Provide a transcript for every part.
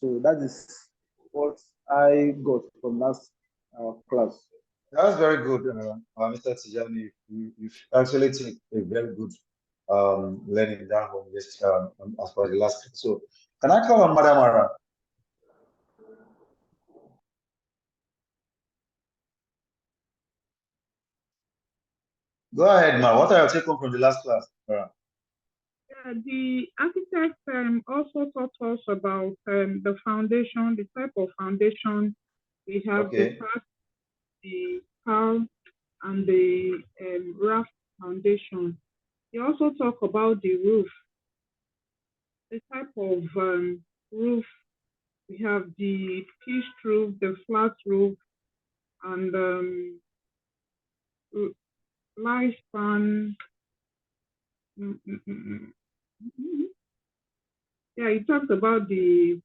So that is what I got from last class. That's very good, Mr. Tijani. You've actually taken a very good learning down from this as for the last. So, can I call on Madam Ara? Go ahead, ma. What are your take home from the last class? Yeah, the architect also taught us about the foundation, the type of foundation. We have the Okay. part, the pal, and the raft foundation. He also talk about the roof, the type of roof. We have the pitched roof, the flat roof, and lifespan. Mm, mm, mm, mm. Yeah, he talked about the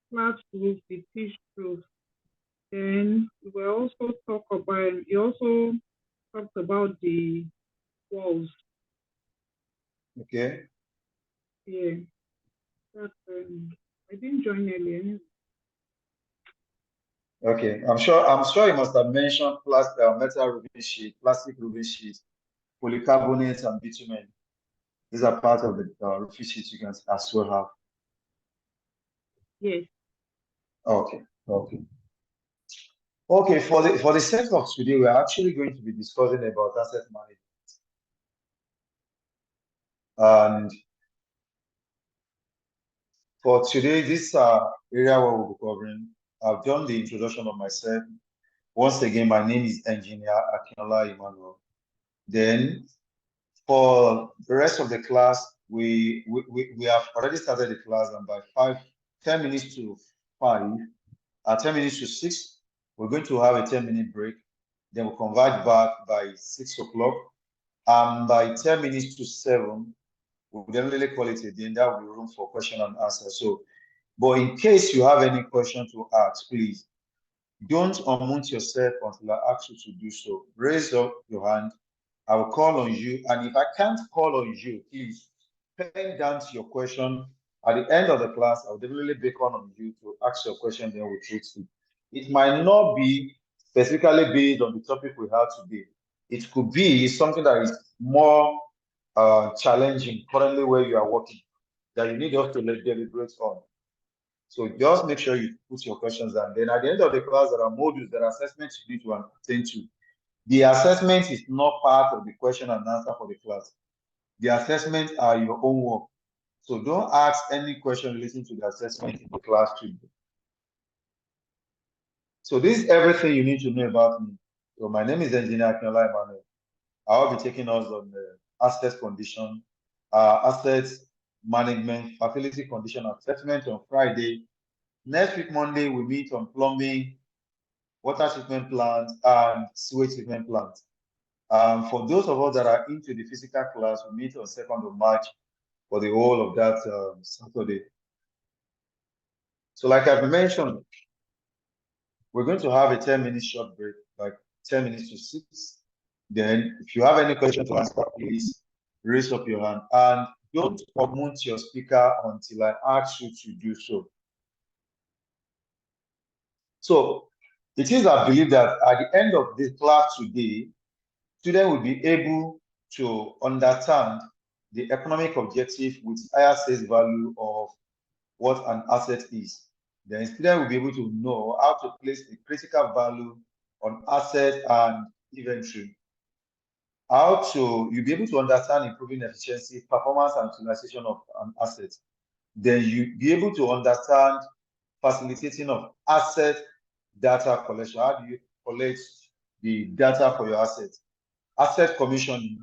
flat roof, the pitched roof. Then we also talk about. He also talked about the walls. Okay. Yeah, that I didn't join earlier. Okay. I'm sure you must have mentioned metal roofing sheet, plastic roofing sheet, polycarbonate, and bitumen. These are part of the roofing sheet you can as well have. Yes. Okay. Okay. Okay. For the sake of today, we're actually going to be discussing about asset management. And for today, this area where we'll be covering, I've done the introduction of myself. Once again, my name is Engineer Akinola Emmanuel. Then, for the rest of the class, we have already started the class, and by 10 minutes to 5, 10 minutes to 6, we're going to have a 10-minute break. Then we'll convert back by 6 o'clock. And by 10 minutes to 7, we'll definitely call it a day. That will be room for question and answer. So, but in case you have any question to ask, please don't unmute yourself until I ask you to do so. Raise up your hand. I will call on you. And if I can't call on you, please pen down your question. At the end of the class, I'll definitely beckon on you to ask your question, then we'll treat it. It might not be specifically based on the topic we have today. It could be something that is more challenging currently where you are working that you need us to deliberate on. So just make sure you put your questions down. Then at the end of the class, there are modules, there are assessments you need to attend to. The assessment is not part of the question and answer for the class. The assessments are your own work. So don't ask any question relating to the assessment in the class today. So this is everything you need to know about me. So my name is Engineer Akinola Emmanuel. I'll be taking us on the asset condition, asset management, facility condition assessment on Friday. Next week, Monday, we meet on plumbing, water treatment plant, and sewage treatment plant. For those of us that are into the physical class, we meet on 2nd of March for the whole of that Saturday. So like I've mentioned, we're going to have a 10-minute short break, like 10 minutes to 6. Then if you have any question to answer, please raise up your hand. And don't unmute your speaker until I ask you to do so. So it is our belief that at the end of this class today, students will be able to understand the economic objective with higher sales value of what an asset is. Then students will be able to know how to place a critical value on asset and inventory. You'll be able to understand improving efficiency, performance, and utilization of an asset. Then you'll be able to understand facilitating of asset data collection. How do you collect the data for your assets? Asset commissioning,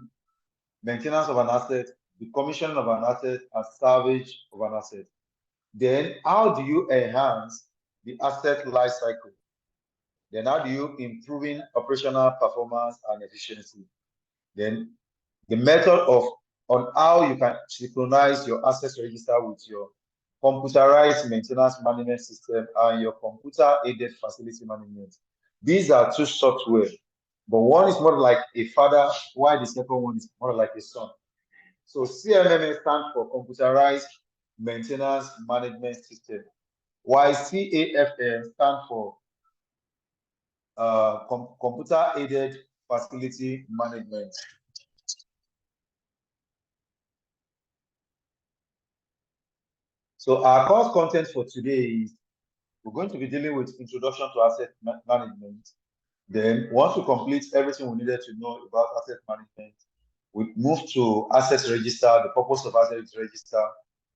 maintenance of an asset, the commissioning of an asset, and salvage of an asset. Then how do you enhance the asset life cycle? Then how do you improving operational performance and efficiency? Then the method on how you can synchronize your assets register with your computerized maintenance management system and your computer-aided facility management. These are two software, but one is more like a father, while the second one is more like a son. So CMMS stands for Computerized Maintenance Management System. while CAFM stand for Computer Aided Facility Management. So our course content for today is we're going to be dealing with Introduction to Asset Management. Then once we complete everything we needed to know about asset management, we move to Asset Register, the purpose of Asset Register,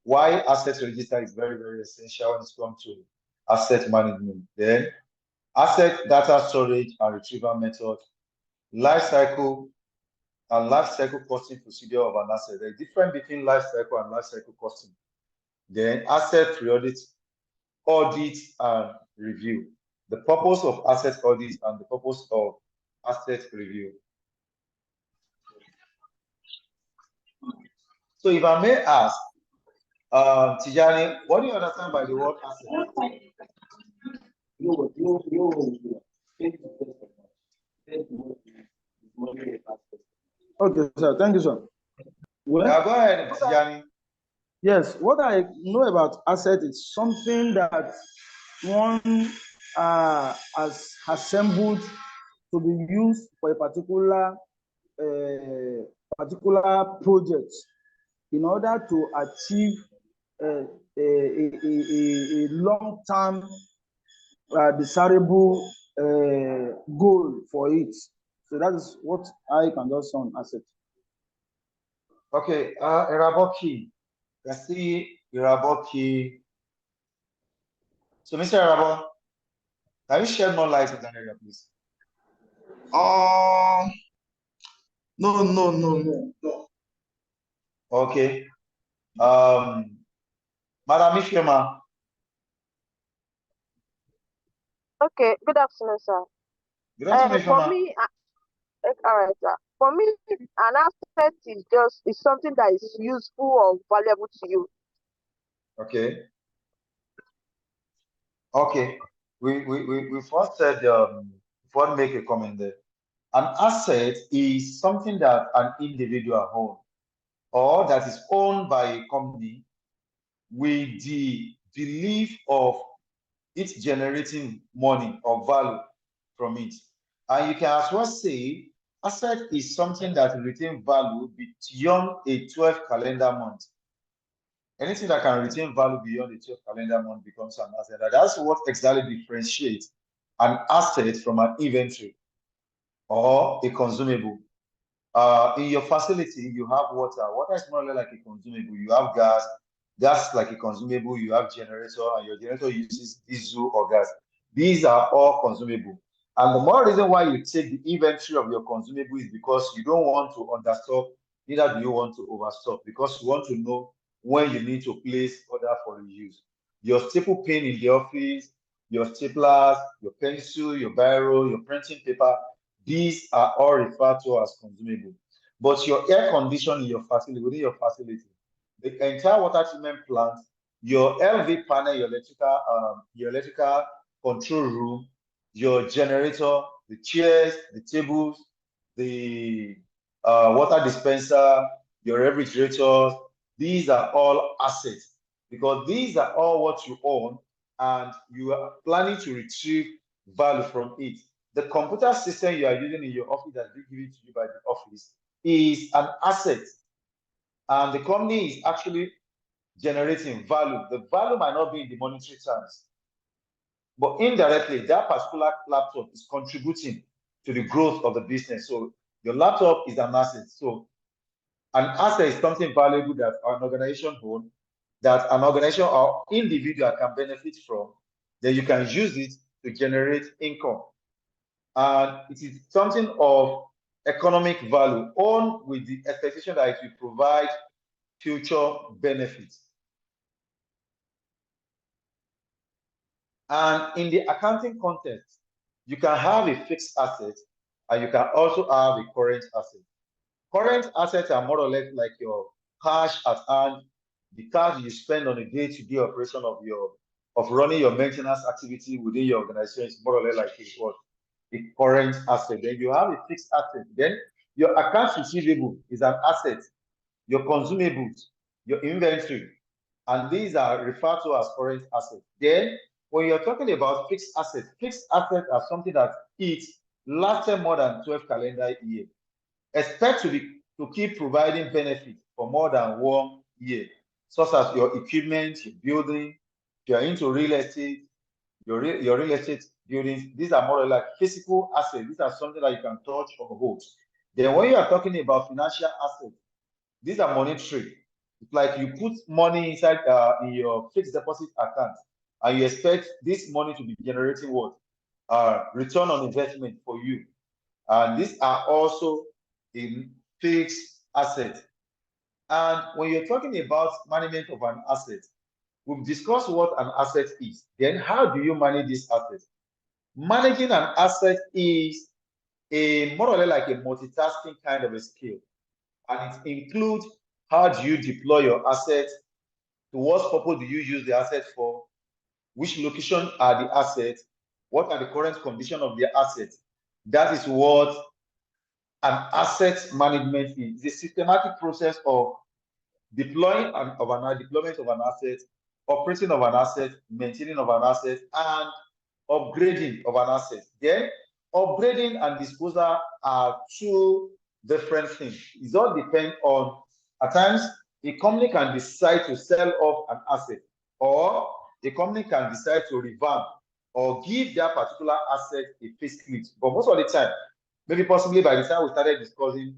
why Asset Register is very, very essential when it comes to asset management. Then asset data storage and retrieval method, life cycle and life cycle costing procedure of an asset. There's difference between life cycle and life cycle costing. Then asset periodic audit and review, the purpose of asset audit and the purpose of asset review. So if I may ask, Tijani, what do you understand by the word asset? Okay, sir. Thank you, sir. Well, yeah, go ahead, Tijani. Yes, what I know about asset is something that one has assembled to be used for a particular project in order to achieve a long-term desirable goal for it. So that is what I can just on asset. Okay, Iraboki. I see Iraboki. So, Mr. Irabo, can you shed more light on that area, please? No. Okay. Madam Ifema. Okay, good afternoon, sir. Good afternoon, For me, all right, sir. For me, an asset is something that is useful or valuable to you. Okay. Okay. We first said before make a comment there. An asset is something that an individual owns or that is owned by a company with the belief of it generating money or value from it. And you can as well say asset is something that retain value beyond a 12 calendar month. Anything that can retain value beyond a 12 calendar month becomes an asset. And that's what exactly differentiates an asset from an inventory or a consumable. In your facility, you have water. Water is more or less like a consumable. You have gas like a consumable. You have generator, and your generator uses diesel or gas. These are all consumable. And the more reason why you take the inventory of your consumable is because you don't want to understock, neither do you want to overstock, because you want to know when you need to place order for reuse. Your staple pen in the office, your staplers, your pencil, your biro, your printing paper, these are all referred to as consumable. But your air condition in your facility, within your facility, the entire water treatment plant, your LV panel, your electrical control room, your generator, the chairs, the tables, the water dispenser, your refrigerators, these are all assets because these are all what you own and you are planning to retrieve value from it. The computer system you are using in your office that's been given to you by the office is an asset. And the company is actually generating value. The value might not be in the monetary terms, but indirectly, that particular laptop is contributing to the growth of the business. So your laptop is an asset. So an asset is something valuable that an organization owns, that an organization or individual can benefit from. Then you can use it to generate income. And it is something of economic value, owned with the expectation that it will provide future benefits. And in the accounting context, you can have a fixed asset and you can also have a current asset. Current assets are more or less like your cash at hand, the cash you spend on a day-to-day operation of running your maintenance activity within your organization is more or less like a current asset. Then you have a fixed asset. Then your accounts receivable is an asset. Your consumables, your inventory, And these are referred to as current assets. Then, when you're talking about fixed assets are something that it lasted more than 12 calendar years. Expect to keep providing benefit for more than 1 year, such as your equipment, your building. If you're into real estate, your real estate buildings, these are more like physical assets. These are something that you can touch or hold. Then when you are talking about financial assets, these are monetary. It's like you put money inside in your fixed deposit account, and you expect this money to be generating what? Return on investment for you. And these are also in fixed assets. And when you're talking about management of an asset, we've discussed what an asset is. Then how do you manage this asset? Managing an asset is a more or less like a multitasking kind of a skill. And it includes how do you deploy your assets, to what purpose do you use the asset for, which location are the assets, what are the current condition of the assets. That is what an asset management is. It's a systematic process of deployment of an asset, operating of an asset, maintaining of an asset, and upgrading of an asset. Then upgrading and disposal are two different things. It all depends on, at times, a company can decide to sell off an asset, or a company can decide to revamp or give that particular asset a facelift. But most of the time, maybe possibly by the time we started discussing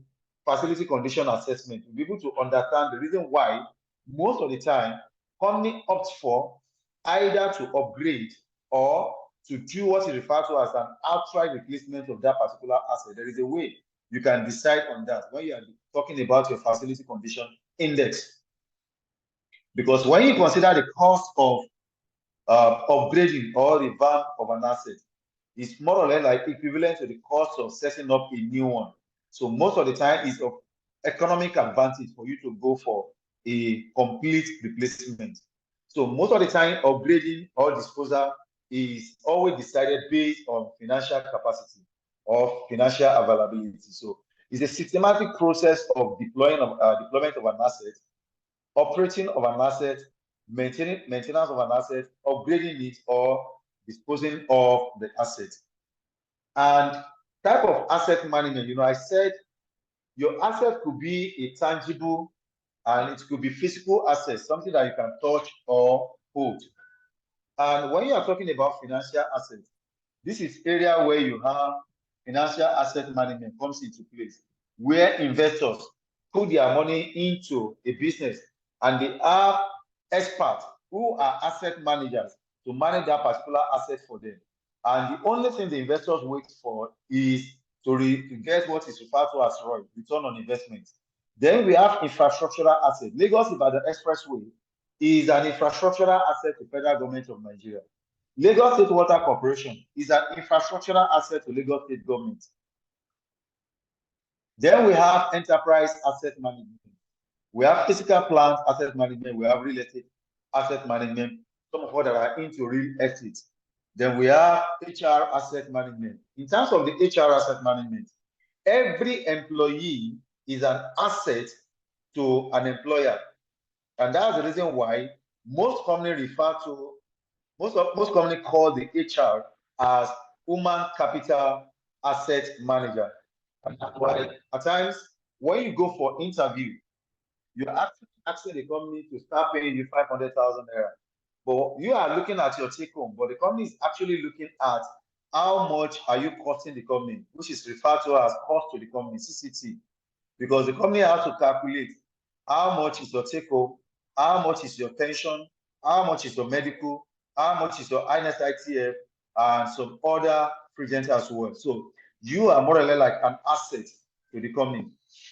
facility condition assessment, we'll be able to understand the reason why most of the time company opts for either to upgrade or to do what is referred to as an outright replacement of that particular asset. There is a way you can decide on that when you are talking about your facility condition index. Because when you consider the cost of upgrading or revamp of an asset, it's more or less like equivalent to the cost of setting up a new one. So most of the time it's of economic advantage for you to go for a complete replacement. So most of the time upgrading or disposal is always decided based on financial capacity or financial availability. So it's a systematic process of deployment of an asset, operating of an asset, maintenance of an asset, upgrading it, or disposing of the asset. And type of asset management, I said your asset could be a tangible and it could be physical asset, something that you can touch or hold. And when you are talking about financial assets, this is area where you have financial asset management comes into place, where investors put their money into a business and they have experts who are asset managers to manage that particular asset for them. And the only thing the investors wait for is to get what is referred to as ROI, return on investment. Then we have infrastructural asset. Lagos Ibadan Expressway is an infrastructural asset to federal government of Nigeria. Lagos State Water Corporation is an infrastructural asset to Lagos State government. Then we have enterprise asset management. We have physical plant asset management. We have real estate asset management. Some of us that are into real estate. Then we have HR asset management. In terms of the HR asset management, every employee is an asset to an employer. And that's the reason why most companies most companies call the HR as human capital asset manager. And that's why at times when you go for interview, you're asking the company to start paying you 500,000 naira. But you are looking at your take home, but the company is actually looking at how much are you costing the company, which is referred to as cost to the company, CCT. Because the company has to calculate how much is your take home, how much is your pension, how much is your medical, how much is your INSITF, and some other present as well. So you are more or less like an asset to the company.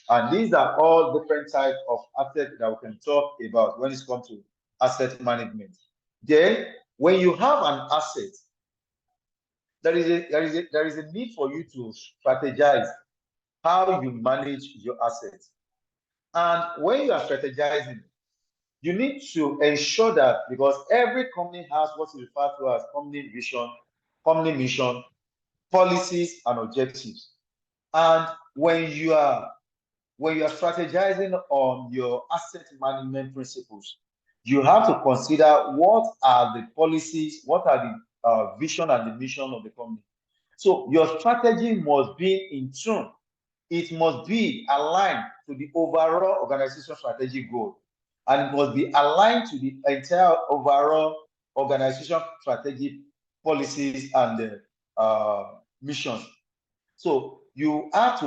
And these are all different types of assets that we can talk about when it comes to asset management. Then, when you have an asset, there is a need for you to strategize how you manage your assets. And when you are strategizing, you need to ensure that, because every company has what is referred to as company vision, company mission, policies, and objectives. And when you are strategizing on your asset management principles, you have to consider what are the policies, what are the vision and the mission of the company. So your strategy must be in tune. It must be aligned to the overall organization strategic goal, and it must be aligned to the entire overall organization strategic policies and missions. So you have to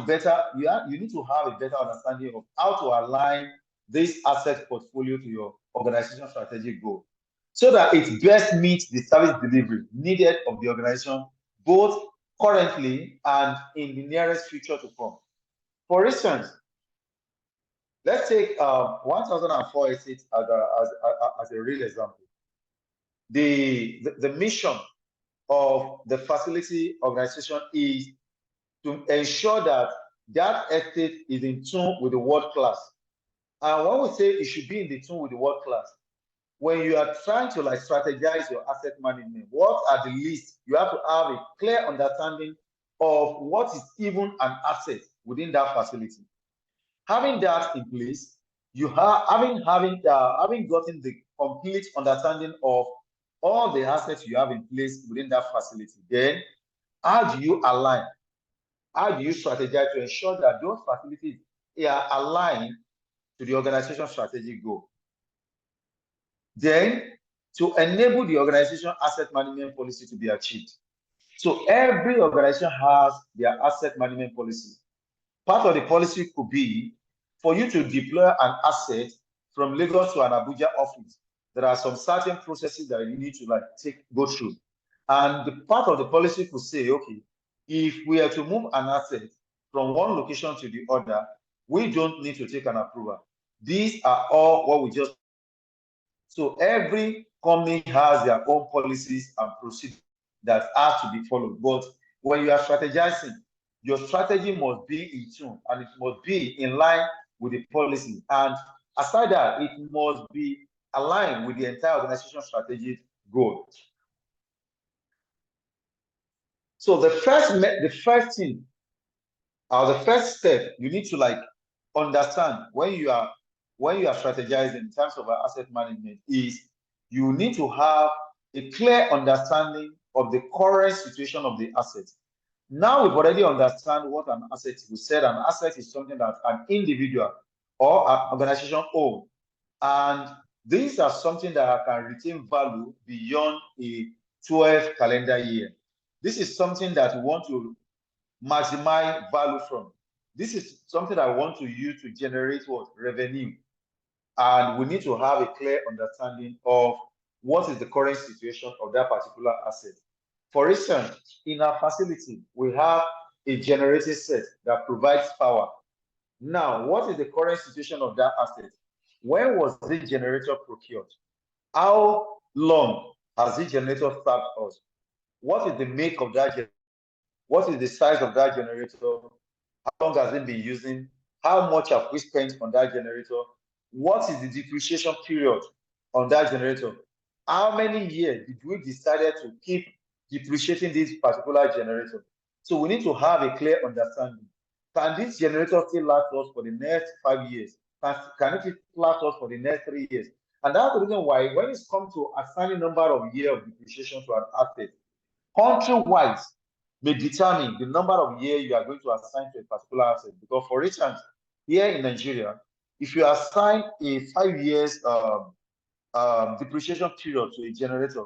you need to have a better understanding of how to align this asset portfolio to your organization strategic goal, so that it best meets the service delivery needed of the organization, both currently and in the nearest future to come. For instance, let's take 1004 assets as a real example. The mission of the facility organization is to ensure that that estate is in tune with the world class. And when we say it should be in the tune with the world class, when you are trying to like strategize your asset management, what are the lists? You have to have a clear understanding of what is even an asset within that facility. Having that in place, you have having gotten the complete understanding of all the assets you have in place within that facility, then how do you align? How do you strategize to ensure that those facilities are aligned to the organization's strategic goal? Then, to enable the organization asset management policy to be achieved. So every organization has their asset management policy. Part of the policy could be for you to deploy an asset from Lagos to an Abuja office. There are some certain processes that you need to like go through. And the part of the policy could say, okay, if we are to move an asset from one location to the other, we don't need to take an approval. These are all what we just. So every company has their own policies and procedures that have to be followed. But when you are strategizing, your strategy must be in tune and it must be in line with the policy. And aside that, it must be aligned with the entire organization strategic goal. So the first thing, or the first step you need to like understand when you are strategizing in terms of asset management is you need to have a clear understanding of the current situation of the asset. Now we've already understand what an asset is. We said an asset is something that an individual or an organization owns, and these are something that can retain value beyond a 12 calendar year. This is something that we want to maximize value from. This is something I want to use to generate what? Revenue. And we need to have a clear understanding of what is the current situation of that particular asset. For instance, in our facility, we have a generator set that provides power. Now, what is the current situation of that asset? When was the generator procured? How long has the generator served us? What is the make of that generator? What is the size of that generator? How long has it been using? How much have we spent on that generator? What is the depreciation period on that generator? How many years did we decide to keep depreciating this particular generator? So we need to have a clear understanding. Can this generator still last us for the next 5 years? Can it last us for the next 3 years? And that's the reason why when it's come to assigning number of years of depreciation to an asset, country-wise may determine the number of years you are going to assign to a particular asset. Because for instance, here in Nigeria, if you assign a 5 years depreciation period to a generator,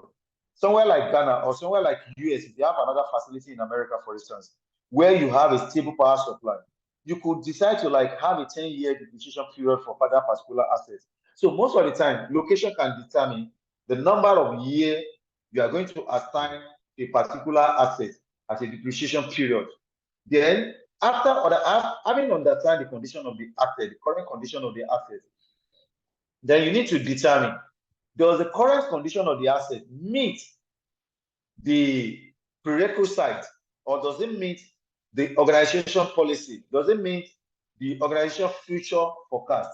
somewhere like Ghana or somewhere like US, if you have another facility in America, for instance, where you have a stable power supply, you could decide to like have a 10-year depreciation period for that particular asset. So most of the time, location can determine the number of years you are going to assign a particular asset at a depreciation period. Then, after having understand the condition of the asset, the current condition of the asset, then you need to determine, does the current condition of the asset meet the prerequisite, or does it meet the organization policy? Does it meet the organization future forecast?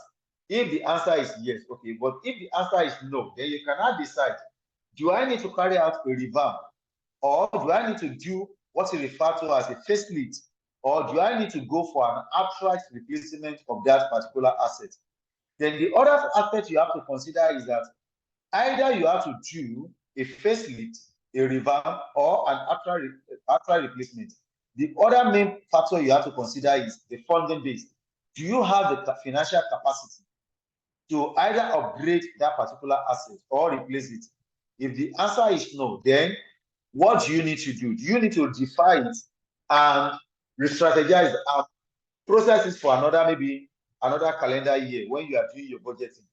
If the answer is yes, okay. But if the answer is no, then you cannot decide, do I need to carry out a revamp, or do I need to do what is referred to as a facelift, or do I need to go for an outright replacement of that particular asset? Then the other aspect you have to consider is that Either you have to do a facelift, a revamp, or an actual replacement. The other main factor you have to consider is the funding base. Do you have the financial capacity to either upgrade that particular asset or replace it? If the answer is no, then what do you need to do? Do you need to define it and re-strategize and process it for maybe another calendar year when you are doing your budgeting?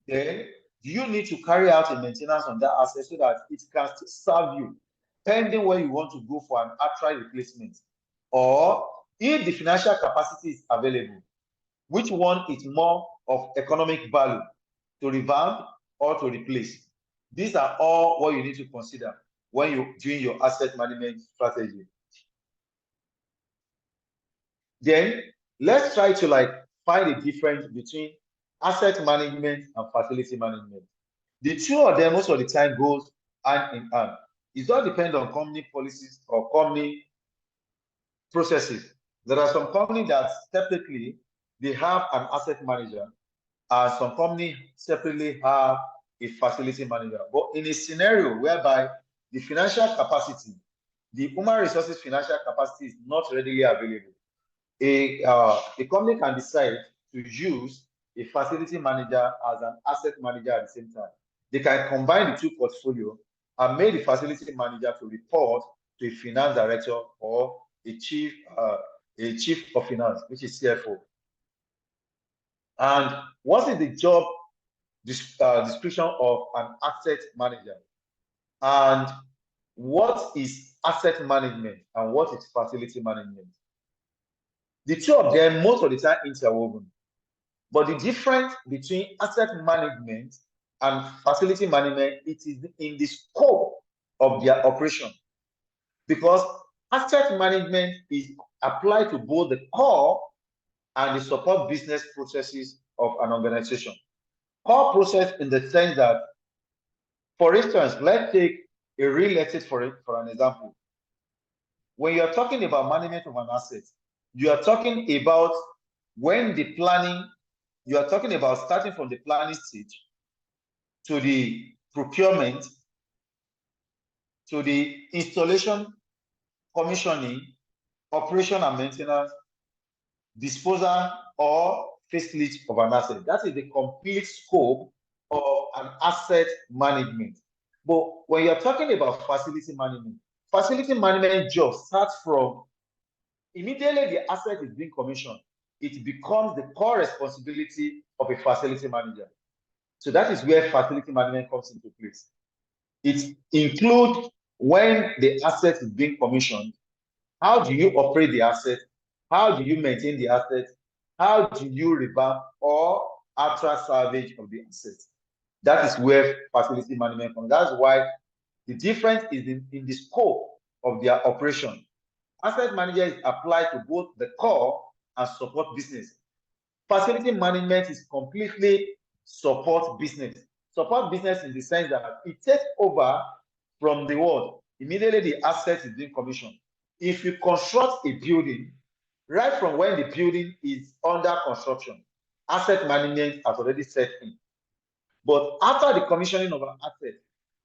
Then do you need to carry out a maintenance on that asset so that it can serve you pending when you want to go for an actual replacement? Or if the financial capacity is available, which one is more of economic value, to revamp or to replace? These are all what you need to consider when you're doing your asset management strategy. Then let's try to find a difference between asset management and facility management. The two of them most of the time goes hand in hand. It all depends on company policies or company processes. There are some companies that separately they have an asset manager, and some companies separately have a facility manager. But in a scenario whereby the financial capacity, the human resources financial capacity is not readily available, a company can decide to use a facility manager as an asset manager at the same time. They can combine the two portfolios and make the facility manager to report to a finance director or a chief of finance, which is CFO. And what is the job description of an asset manager? And what is asset management and what is facility management? The two of them most of the time interwoven. But the difference between asset management and facility management, it is in the scope of their operation. Because asset management is applied to both the core and the support business processes of an organization. Core process in the sense that, for instance, let's take a real estate for an example. When you're talking about management of an asset, you are talking about when the planning, you are talking about starting from the planning stage to the procurement, to the installation, commissioning, operation and maintenance, disposal or facelift of an asset. That is the complete scope of an asset management. But when you're talking about facility management just starts from immediately the asset is being commissioned. It becomes the core responsibility of a facility manager. So that is where facility management comes into place. It includes when the asset is being commissioned, how do you operate the asset? How do you maintain the asset? How do you revamp or actual salvage of the asset? That is where facility management comes. That's why the difference is in the scope of their operation. Asset manager is applied to both the core and support business. Facility management is completely support business. Support business in the sense that it takes over from the world. Immediately the asset is being commissioned. If you construct a building, right from when the building is under construction, asset management has already set in. But after the commissioning of an asset,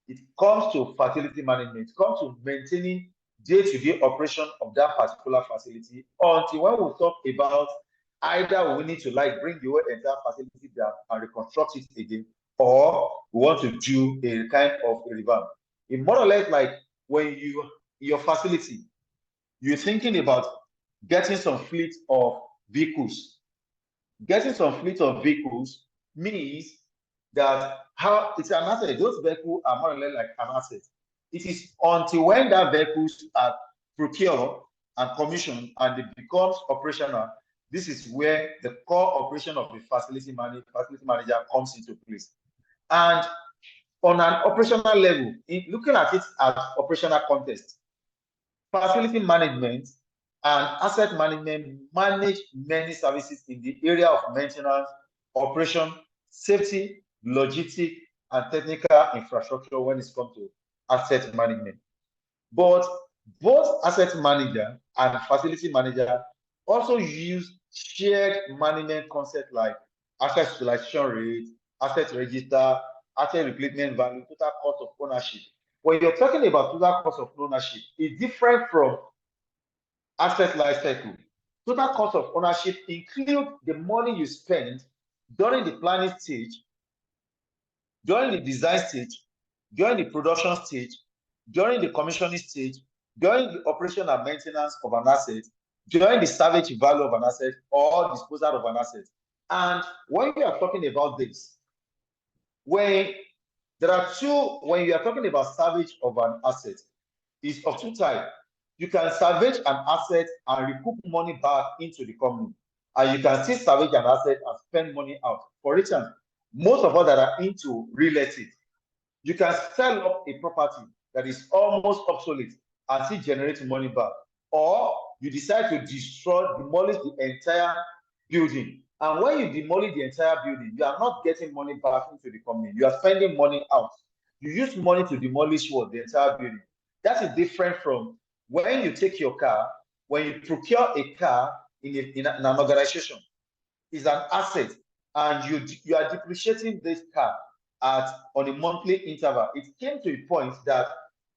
it comes to facility management, it comes to maintaining day-to-day operation of that particular facility until when we talk about either we need to bring the whole entire facility down and reconstruct it again, or we want to do a kind of a revamp. It's more or less like when your facility, you're thinking about getting some fleet of vehicles. Getting some fleet of vehicles means that how it's an asset. Those vehicles are more or less like an asset. It is until when that vehicles are procured and commissioned and it becomes operational, this is where the core operation of the facility manager comes into place. And on an operational level, looking at it as operational context, facility management and asset management manage many services in the area of maintenance, operation, safety, logistics, and technical infrastructure when it comes to asset management. But both asset manager and facility manager also use shared management concepts like asset utilization rate, asset register, asset replacement value, total cost of ownership. When you're talking about total cost of ownership, it's different from asset life cycle. Total cost of ownership includes the money you spend during the planning stage, during the design stage, during the production stage, during the commissioning stage, during the operation and maintenance of an asset, during the salvage value of an asset or disposal of an asset. And when we are talking about this, when you are talking about salvage of an asset, it's of two types. You can salvage an asset and recoup money back into the company, and you can still salvage an asset and spend money out. For instance, most of us that are into real estate, you can sell up a property that is almost obsolete and still generate money back, or you decide to demolish the entire building. And when you demolish the entire building, you are not getting money back into the company. You are spending money out. You use money to demolish what? The entire building. That is different from when you take your car, when you procure a car in an organization, is an asset, and you are depreciating this car on a monthly interval. It came to a point that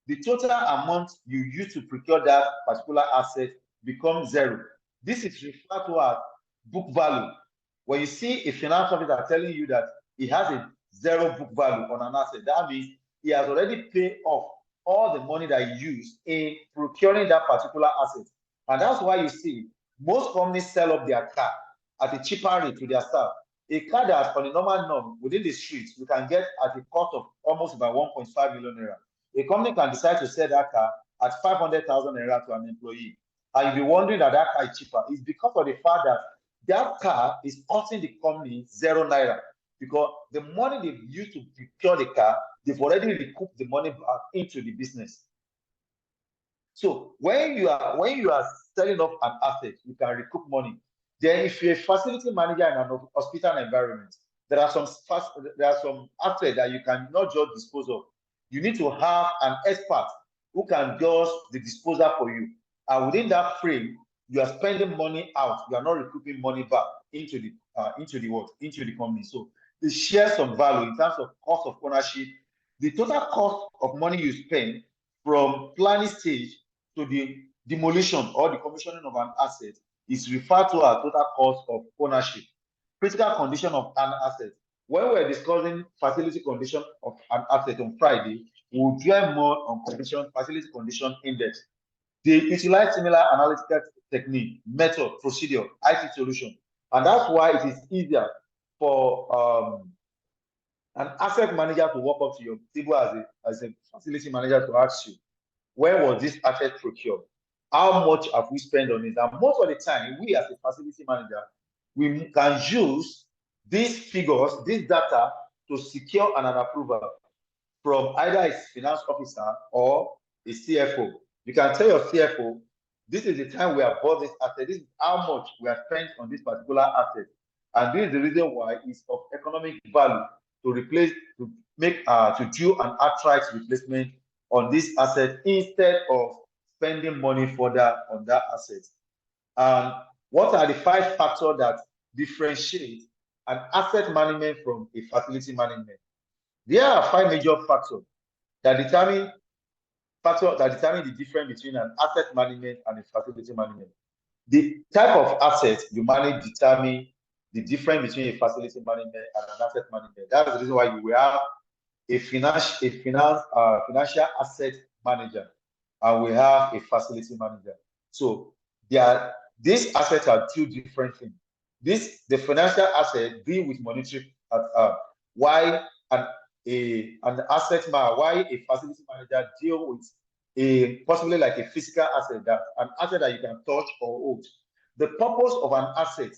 the total amount you use to procure that particular asset becomes zero. This is referred to as book value. When you see a finance officer telling you that he has a zero book value on an asset, that means he has already paid off all the money that he used in procuring that particular asset. And that's why you see most companies sell up their car at a cheaper rate to their staff. A car that on a normal norm within the streets, you can get at a cost of almost about 1.5 million naira. A company can decide to sell that car at 500,000 naira to an employee. And you'll be wondering that that car is cheaper. It's because of the fact that that car is costing the company 0 naira, because the money they've used to procure the car, they've already recouped the money back into the business. So when you are selling off an asset, you can recoup money. Then if you're a facility manager in an hospital environment, there are some assets that you cannot just dispose of. You need to have an expert who can do the disposal for you. And within that frame, you are spending money out. You are not recouping money back into the company. So it shares some value in terms of cost of ownership. The total cost of money you spend from planning stage to the demolition or the commissioning of an asset is referred to as total cost of ownership. Critical condition of an asset. When we're discussing facility condition of an asset on Friday, we'll dwell more on facility condition index. They utilize similar analytical technique, method, procedure, IT solution. And that's why it is easier for an asset manager to walk up to your table as a facility manager to ask you, where was this asset procured? How much have we spent on it? And most of the time, we as a facility manager, we can use these figures, this data, to secure an approval from either a finance officer or a CFO. You can tell your CFO, this is the time we have bought this asset, this is how much we have spent on this particular asset. And this is the reason why it's of economic value to do an outright replacement on this asset instead of spending money further on that asset. And what are the 5 factors that differentiate an asset management from a facility management? There are 5 major factors that determine the difference between an asset management and a facility management. The type of asset you manage determine the difference between a facility management and an asset management. That's the reason why you will have a financial asset manager, and we have a facility manager. So these assets are 2 different things. The financial asset deal with monetary, why an asset manager, why a facility manager deal with possibly like a physical asset, an asset that you can touch or hold. The purpose of an asset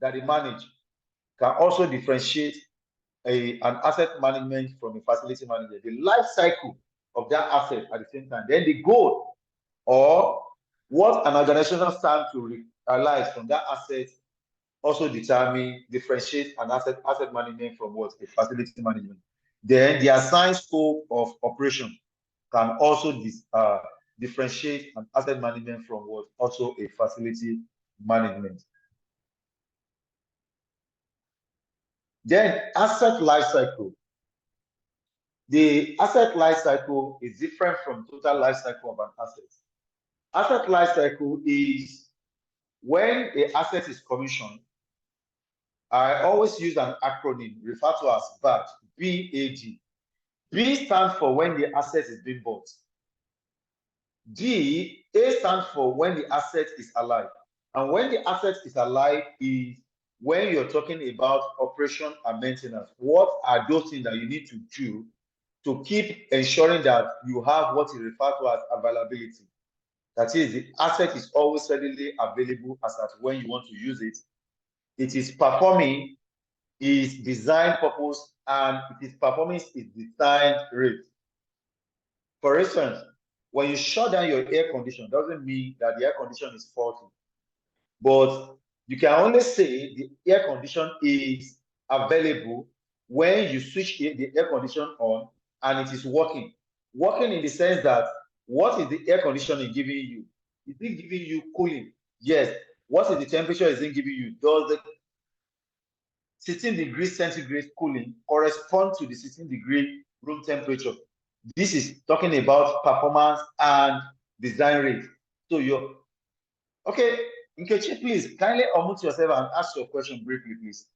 that they manage can also differentiate an asset management from a facility manager. The life cycle of that asset at the same time, then the goal or what an organization stands to realize from that asset also differentiate an asset management from what a facility management. Then the assigned scope of operation can also differentiate an asset management from what also a facility management. Then asset life cycle. the asset life cycle is different from total life cycle of an asset. Asset life cycle is when the asset is commissioned. I always use an acronym referred to as BAD, B-A-D. B stands for when the asset is being bought. A stands for when the asset is alive. And when the asset is alive is when you're talking about operation and maintenance. What are those things that you need to do to keep ensuring that you have what is referred to as availability? That is, the asset is always readily available as at when you want to use it. It is performing its design purpose, and it is performing its design rate. For instance, when you shut down your air conditioner, doesn't mean that the air conditioner is faulty. But you can only say the air conditioner is available when you switch the air conditioner on and it is working. Working in the sense that what is the air conditioning giving you? Is it giving you cooling? Yes. What is the temperature is it giving you? Does the 16 degrees centigrade cooling correspond to the 16 degree room temperature? This is talking about performance and design rate. So you're okay. Nkechi, please kindly unmute yourself and ask your question briefly, please.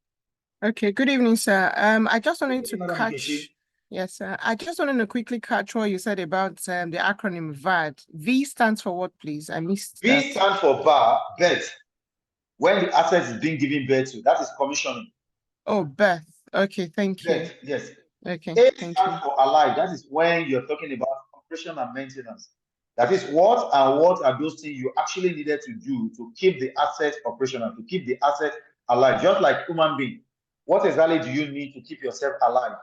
Okay, good evening, sir. I just wanted to Madam catch. Nkechi. Yes, sir. I just wanted to quickly catch what you said about the acronym VAD. V stands for what, please? I missed that. B stands for birth. When the asset is being given birth to, that is commissioning. Oh, birth. Okay, thank you. Birth, yes. Okay, A thank stands you. for alive. That is when you're talking about operation and maintenance. That is what are those things you actually needed to do to keep the asset operational, to keep the asset alive, just like human being. What exactly do you need to keep yourself alive?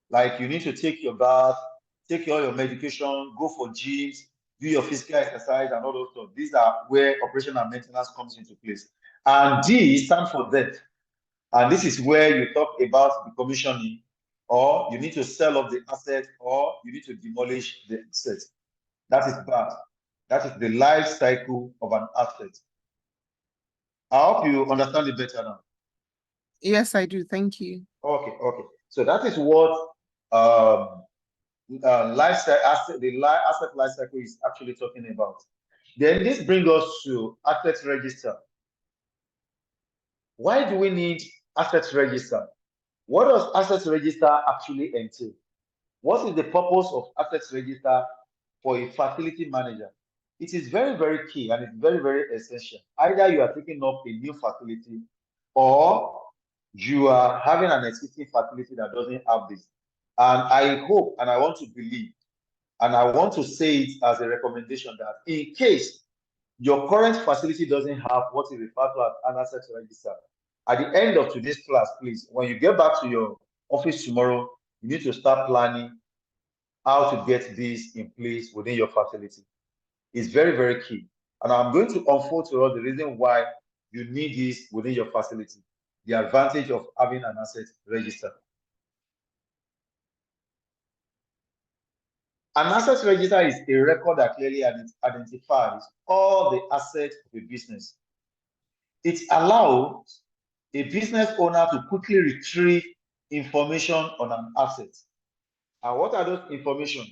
Like you need to take your bath, take all your medication, go for gyms, do your physical exercise and all those stuff. These are where operation and maintenance comes into place. And D stands for debt. And this is where you talk about the commissioning, or you need to sell off the asset, or you need to demolish the asset. That is bad. That is the life cycle of an asset. I hope you understand it better now. Yes, I do. Thank you. Okay. So that is what asset life cycle is actually talking about. Then this brings us to asset register. Why do we need asset register? What does asset register actually entail? What is the purpose of asset register for a facility manager? It is very, very key and it's very, very essential. Either you are taking up a new facility or you are having an existing facility that doesn't have this. And I hope and I want to believe and I want to say it as a recommendation that in case your current facility doesn't have what is referred to as an asset register, at the end of today's class, please, when you get back to your office tomorrow, you need to start planning how to get this in place within your facility. It's very, very key. And I'm going to unfold to us the reason why you need this within your facility, the advantage of having an asset register. An asset register is a record that clearly identifies all the assets of a business. It allows a business owner to quickly retrieve information on an asset. And what are those information?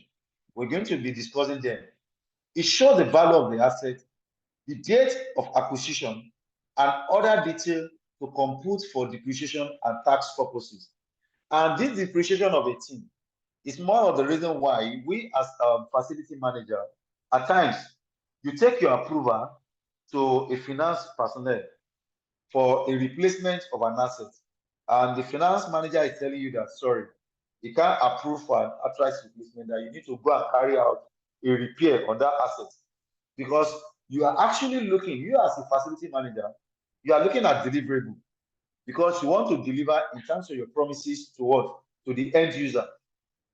We're going to be discussing them. It shows the value of the asset, the date of acquisition, and other details to compute for depreciation and tax purposes. And this depreciation of a team is more of the reason why we as a facility manager, at times, you take your approval to a finance personnel for a replacement of an asset. And the finance manager is telling you that, sorry, you can't approve for an outright replacement, that you need to go and carry out a repair on that asset. Because you are actually looking, you as a facility manager, you are looking at deliverable because you want to deliver in terms of your promises to what? To the end user.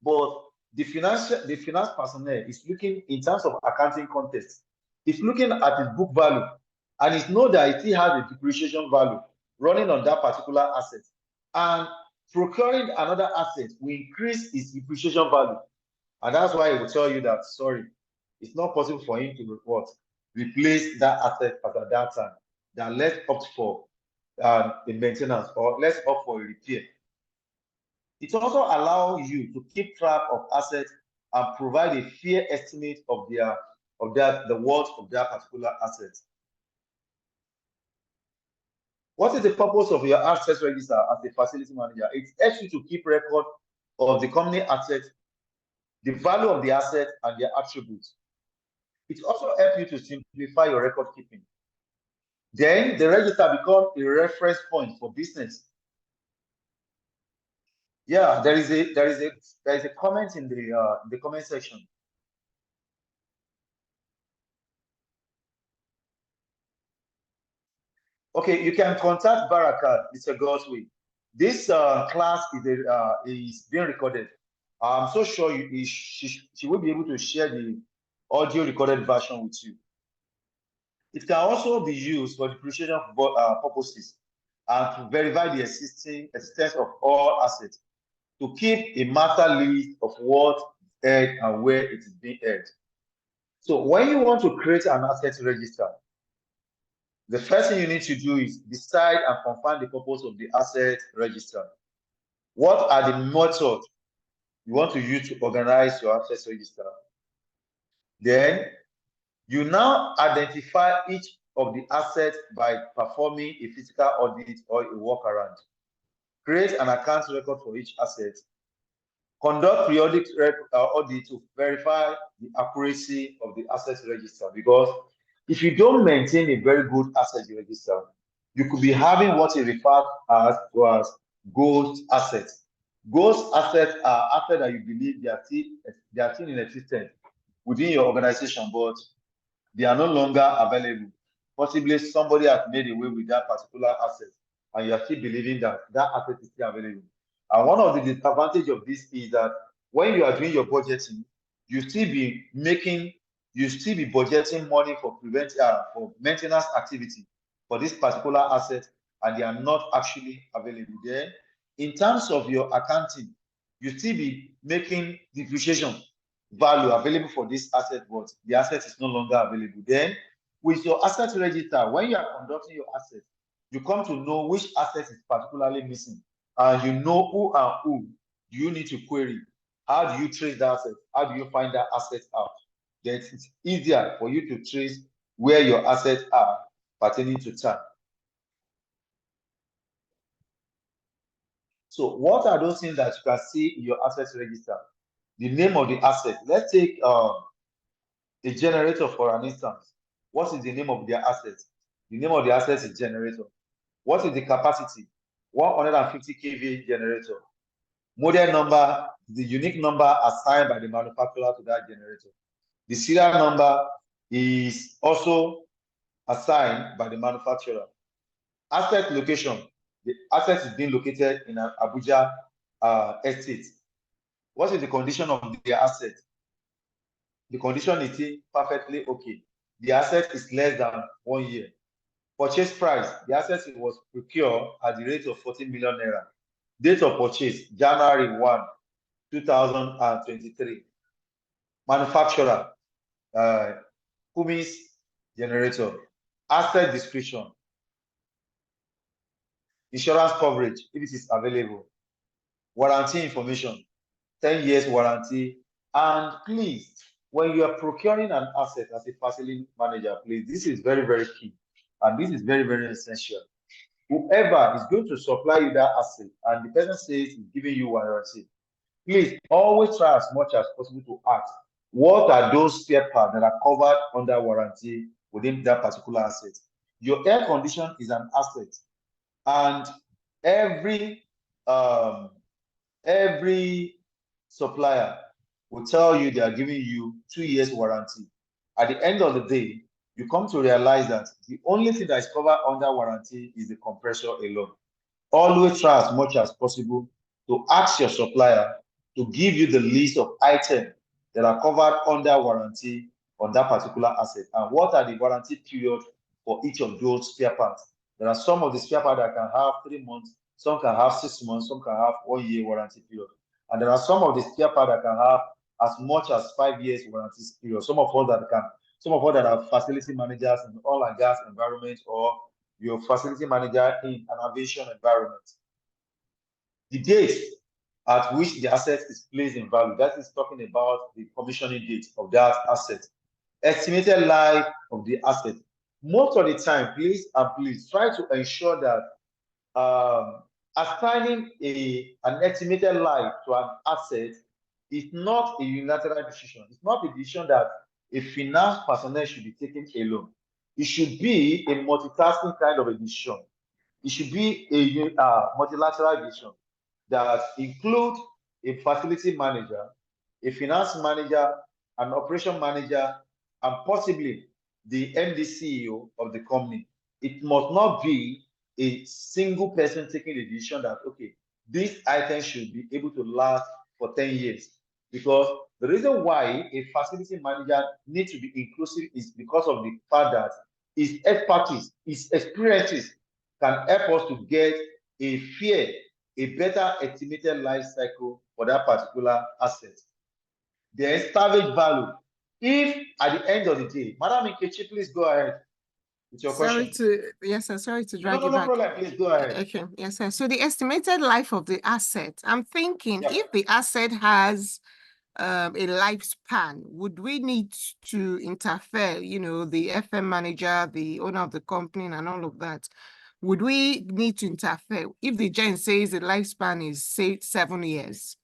But the finance personnel is looking in terms of accounting context. It's looking at its book value and it knows that it still has a depreciation value running on that particular asset. And procuring another asset will increase its depreciation value. And that's why it will tell you that, sorry, it's not possible for him to replace that asset at that time. Then let's opt for the maintenance, or let's opt for a repair. It also allows you to keep track of assets and provide a fair estimate of the worth of their particular assets. What is the purpose of your assets register as a facility manager? It helps you to keep record of the company assets, the value of the asset, and their attributes. It also helps you to simplify your record keeping. Then the register becomes a reference point for business. Yeah, there is a comment in the comment section. Okay, you can contact Barakat, Mr. Godsway. This class is being recorded. I'm so sure she will be able to share the audio recorded version with you. It can also be used for depreciation purposes and to verify the existence of all assets, to keep a master list of what is held and where it is being held. So when you want to create an asset register, the first thing you need to do is decide and confirm the purpose of the asset register. What are the methods you want to use to organize your asset register? Then you now identify each of the assets by performing a physical audit or a workaround. Create an account record for each asset. Conduct periodic audit to verify the accuracy of the asset register, because if you don't maintain a very good asset register, you could be having what is referred as ghost assets. Ghost assets are assets that you believe they are still in existence within your organization, but they are no longer available. Possibly somebody has made away with that particular asset, and you are still believing that that asset is still available. And one of the disadvantages of this is that when you are doing your budgeting, you still be budgeting money for maintenance activity for this particular asset, and they are not actually available. Then, in terms of your accounting, you still be making depreciation value available for this asset, but the asset is no longer available. Then, with your asset register, when you are conducting your asset, you come to know which asset is particularly missing, and you know who you need to query. How do you trace that asset? How do you find that asset out? Then it's easier for you to trace where your assets are pertaining to time. So what are those things that you can see in your assets register? The name of the asset. Let's take a generator for an instance. What is the name of their asset? The name of the asset is generator. What is the capacity? 150 kVA generator. Model number, the unique number assigned by the manufacturer to that generator. The serial number is also assigned by the manufacturer. Asset location. The asset is being located in an Abuja estate. What is the condition of the asset? The condition is perfectly okay. The asset is less than 1 year. Purchase price. The asset was procured at the rate of 40 million naira. Date of purchase, January 1, 2023. Manufacturer, Cummins generator. Asset description. Insurance coverage, if it is available. Warranty information, 10 years warranty. And please, when you are procuring an asset as a facility manager, please, this is very, very key. And this is very, very essential. Whoever is going to supply you that asset and the person says he's giving you warranty, please always try as much as possible to ask, what are those spare parts that are covered under warranty within that particular asset? Your air condition is an asset, and every supplier will tell you they are giving you 2 years warranty. At the end of the day, you come to realize that the only thing that is covered under warranty is the compressor alone. Always try as much as possible to ask your supplier to give you the list of items that are covered under warranty on that particular asset, and what are the warranty periods for each of those spare parts. There are some of the spare parts that can have 3 months, some can have 6 months, some can have 1 year warranty period. And there are some of the spare parts that can have as much as 5 years warranty period. Some of us that are facility managers in oil and gas environment, or your facility manager in an aviation environment. The date at which the asset is placed in value. That is talking about the commissioning date of that asset. Estimated life of the asset. Most of the time, please try to ensure that assigning an estimated life to an asset is not a unilateral decision. It's not a decision that a finance personnel should be taking alone. It should be a multitasking kind of a decision. It should be a multilateral decision that include a facility manager, a finance manager, an operation manager, and possibly the MD CEO of the company. It must not be a single person taking the decision that, okay, this item should be able to last for 10 years. Because the reason why a facility manager needs to be inclusive is because of the fact that his expertise, his experiences can help us to get a better estimated life cycle for that particular asset. There is salvage value. If at the end of the day, Madam Nkechi, please go ahead with your question. Yes, sir. Sorry to No, drag no, you no back. problem. Please go ahead. Okay, yes, sir. So the estimated life of the asset, I'm thinking Yeah. if the asset has a lifespan, would we need to interfere, you know, the FM manager, the owner of the company and all of that? Would we need to interfere if the gen says the lifespan is, say, 7 years?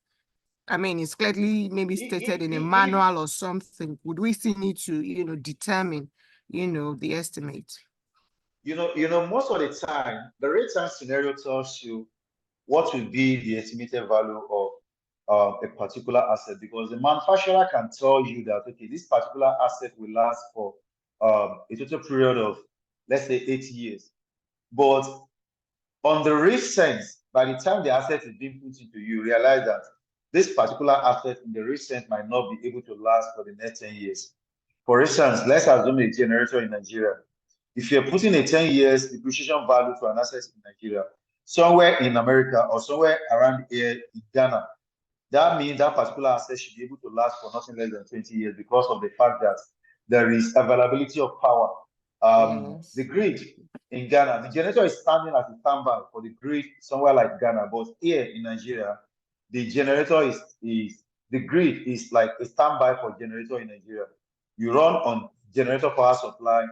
I mean, it's clearly maybe stated in a manual or something. Would we still need to, you know, determine, you know, the estimate? You know, most of the time, the rate time scenario tells you what will be the estimated value of a particular asset, because the manufacturer can tell you that, okay, this particular asset will last for a total period of, let's say, 8 years. But on the risk sense, by the time the asset is being put into you, realize that this particular asset in the risk sense might not be able to last for the next 10 years. For instance, let's assume a generator in Nigeria. If you're putting a 10 years depreciation value to an asset in Nigeria, somewhere in America or somewhere around here in Ghana, that means that particular asset should be able to last for nothing less than 20 years because of the fact that there is availability of power. Yes. The grid in Ghana, the generator is standing as a standby for the grid somewhere like Ghana, but here in Nigeria, the generator is the grid is like a standby for generator in Nigeria. You run on generator power supply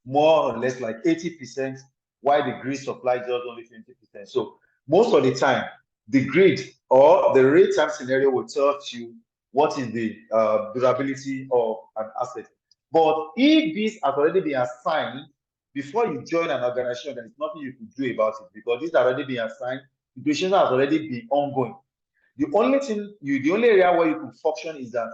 more or less like 80%, while the grid supply just only 20%. So most of the time, the grid or the rate time scenario will tell you what is the durability of an asset. But if this has already been assigned before you join an organization, there is nothing you can do about it, because this has already been assigned, the depreciation has already been ongoing. The only area where you can function is that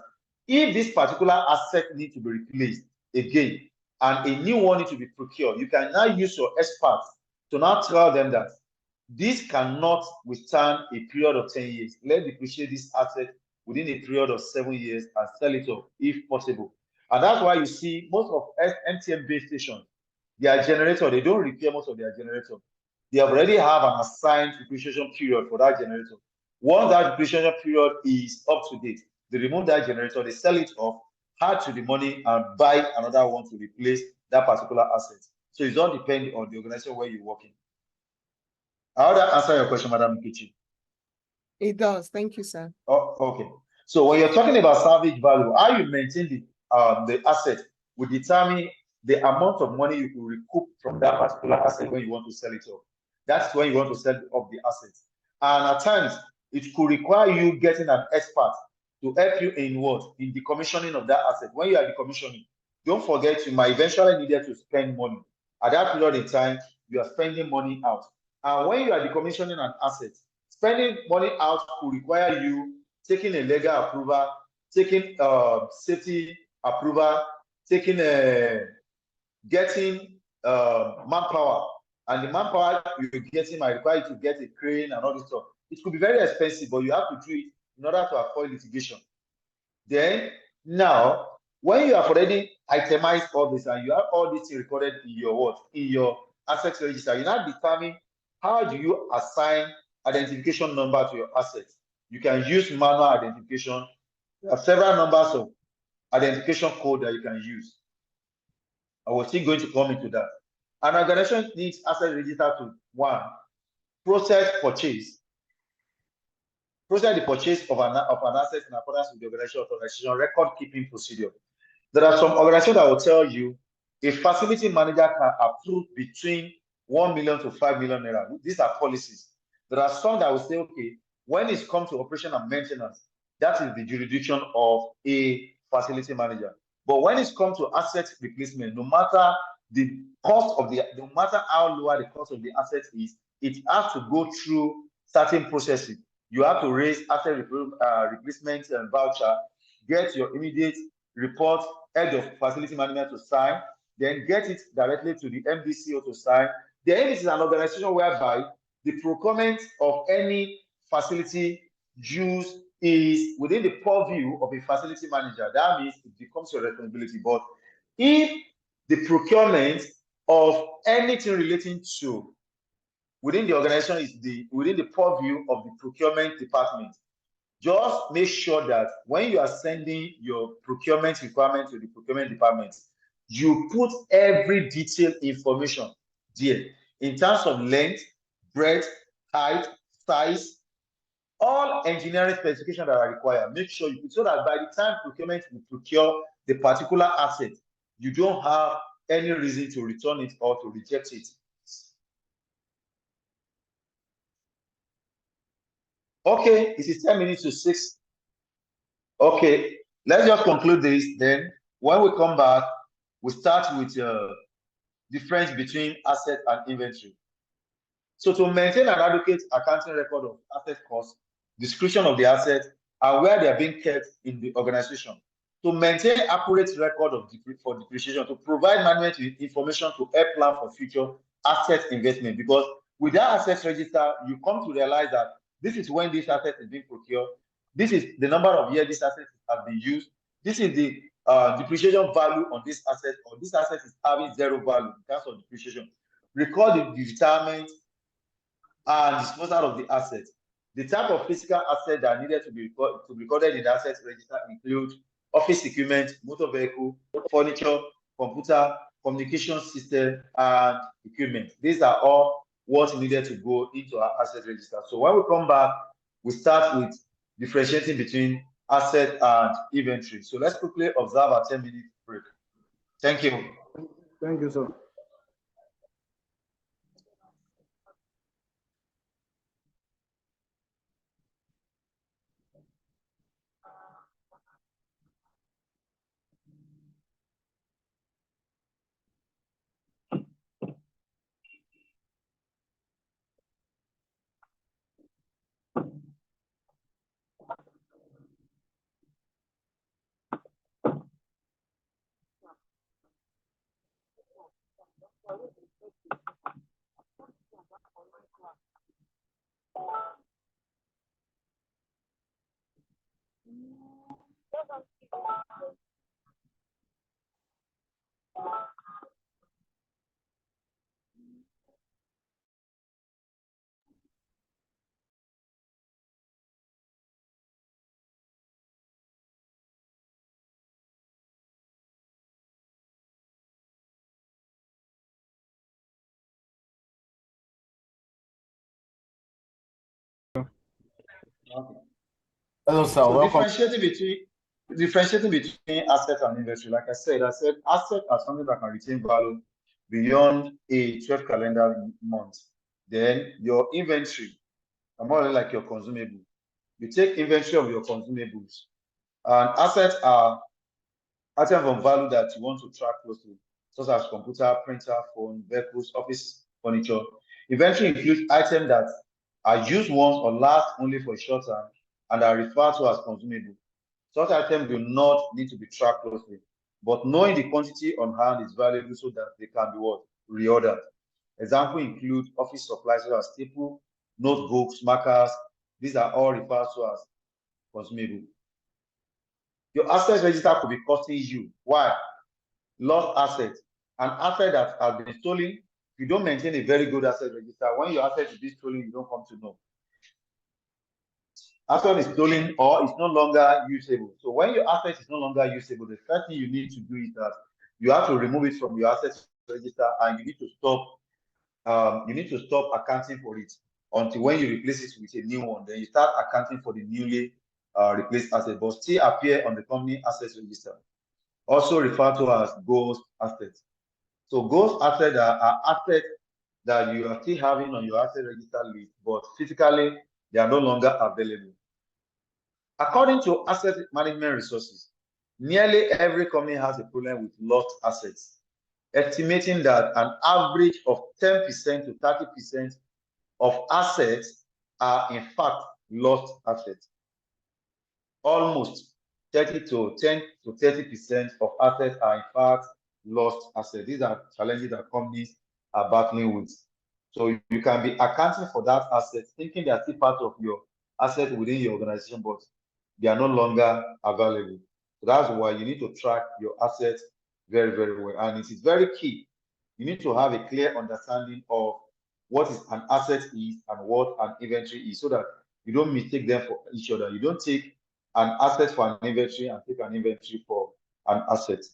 if this particular asset needs to be replaced again and a new one needs to be procured, you can now use your experts to now tell them that this cannot withstand a period of 10 years. Let's depreciate this asset within a period of 7 years and sell it off if possible. And that's why you see most of MTN base stations, their generator, they don't repair most of their generator. They already have an assigned depreciation period for that generator. Once that depreciation period is up to date, they remove that generator, they sell it off, add to the money, and buy another one to replace that particular asset. So it all depends on the organization where you're working. How did that answer your question, Madam Nkechi? It does. Thank you, sir. Oh, okay. So when you're talking about salvage value, how you maintain the asset will determine the amount of money you can recoup from that particular asset when you want to sell it off. That's when you want to sell off the assets. And at times, it could require you getting an expert to help you in what? In the commissioning of that asset. When you are decommissioning, don't forget you might eventually need to spend money. At that period in time, you are spending money out. And when you are decommissioning an asset, spending money out will require you taking a legal approval, taking safety approval, taking getting manpower, and the manpower you're getting might require you to get a crane and all this stuff. It could be very expensive, but you have to do it in order to avoid litigation. Then now, when you have already itemized all this and you have all this recorded in your what? In your assets register, you now determine how do you assign identification number to your assets. You can use manual identification. There are several numbers of identification code that you can use. I was still going to come into that. An organization needs asset register to one, process purchase. process the purchase of an asset in accordance with the organization record keeping procedure. There are some organizations that will tell you a facility manager can approve between 1 million to 5 million naira. These are policies. There are some that will say, okay, when it comes to operation and maintenance, that is the jurisdiction of a facility manager. But when it comes to asset replacement, no matter the cost of no matter how lower the cost of the asset is, it has to go through certain processes. You have to raise asset replacement voucher, get your immediate report, head of facility management to sign, then get it directly to the MDCO to sign. The MDC is an organization whereby the procurement of any facility use is within the purview of a facility manager. That means it becomes your responsibility. But if the procurement of anything relating to within the organization is within the purview of the procurement department, just make sure that when you are sending your procurement requirement to the procurement department, you put every detailed information there in terms of length, breadth, height, size, all engineering specifications that are required. Make sure you put, so that by the time procurement will procure the particular asset, you don't have any reason to return it or to reject it. Okay, it is 10 minutes to 6. Okay, let's just conclude this. Then, when we come back, we start with difference between asset and inventory. So, to maintain an adequate accounting record of asset costs, description of the asset, and where they are being kept in the organization, to maintain accurate record of for depreciation, to provide management with information to help plan for future asset investment. Because with that asset register, you come to realize that this is when this asset is being procured. This is the number of years this asset has been used. This is the depreciation value on this asset, or this asset is having zero value in terms of depreciation. Record the retirement and disposal of the asset. The type of physical asset that needed to be recorded in the asset register include office equipment, motor vehicle, furniture, computer, communication system, and equipment. These are all what's needed to go into our asset register. So when we come back, we start with differentiating between asset and inventory. So let's quickly observe a 10-minute break. Thank you. Thank you, sir. Hello, sir. So welcome. Differentiating between asset and inventory. Like I said asset are something that can retain value beyond a 12 calendar month. Then your inventory are more or less like your consumable. You take inventory of your consumables, and assets are items of value that you want to track closely, such as computer, printer, phone, vehicles, office furniture. Inventory includes items that are used once or last only for a short time and are referred to as consumable. Such items do not need to be tracked closely, but knowing the quantity on hand is valuable so that they can be reordered. Examples include office supplies such as staple, notebooks, markers. These are all referred to as consumable. Your asset register could be costing you. Why? Lost assets. An asset that has been stolen. If you don't maintain a very good asset register, when your asset is being stolen, you don't come to know. Asset is stolen or it's no longer usable. So when your asset is no longer usable, the first thing you need to do is that you have to remove it from your asset register, and you need to stop accounting for it. until when you replace it with a new one, then you start accounting for the newly replaced asset, but still appear on the company assets register, also referred to as ghost assets. So ghost assets are assets that you are still having on your asset register list, but physically they are no longer available. According to asset management resources, nearly every company has a problem with lost assets, estimating that an average of 10% to 30% of assets are in fact lost assets. Almost 10 to 30% of assets are in fact lost assets. These are challenges that companies are battling with. So you can be accounting for that asset, thinking they are still part of your asset within your organization, but they are no longer available. So that's why you need to track your assets very, very well. And it is very key. You need to have a clear understanding of what is an asset is and what an inventory is, so that you don't mistake them for each other. You don't take an asset for an inventory and take an inventory for an asset.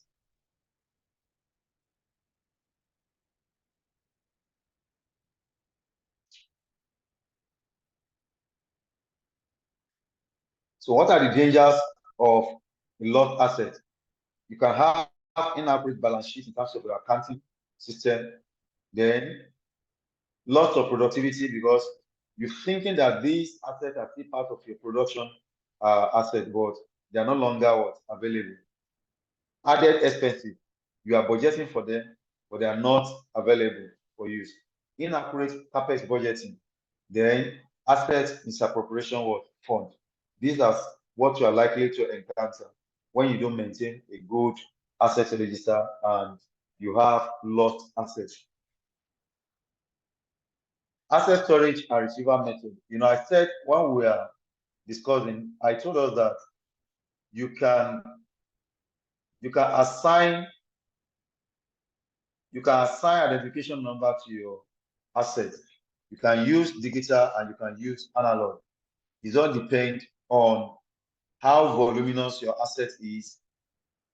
So what are the dangers of a lost asset? You can have inaccurate balance sheet in terms of your accounting system, then loss of productivity because you're thinking that these assets are still part of your production asset, but they are no longer available. Added expenses, you are budgeting for them, but they are not available for use. Inaccurate capex budgeting, then asset misappropriation fund. These are what you are likely to encounter when you don't maintain a good asset register and you have lost assets. Asset storage and retrieval method. I said when we are discussing, I told us that you can assign identification number to your asset. You can use digital and you can use analog. It all depends on how voluminous your asset is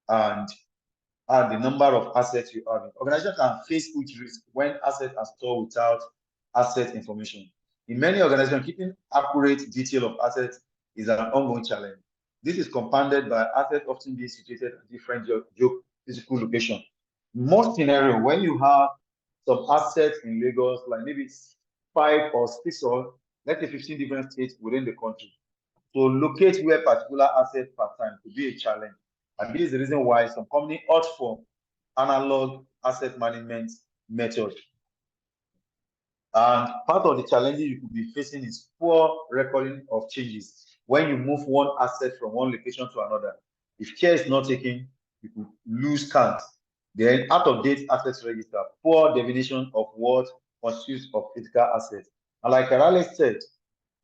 and the number of assets you have. Organization can face huge risk when assets are stored without asset information. In many organizations, keeping accurate detail of assets is an ongoing challenge. This is compounded by assets often being situated at different physical locations. Most scenarios, when you have some assets in Lagos, like maybe 5 or 6 or let's say 15 different states within the country, to locate where particular assets per time could be a challenge. And this is the reason why some companies opt for analog asset management method. And part of the challenges you could be facing is poor recording of changes. When you move one asset from one location to another, if care is not taken, you could lose count. Then out-of-date assets register, poor definition of what constitutes of physical assets. And like Karale said,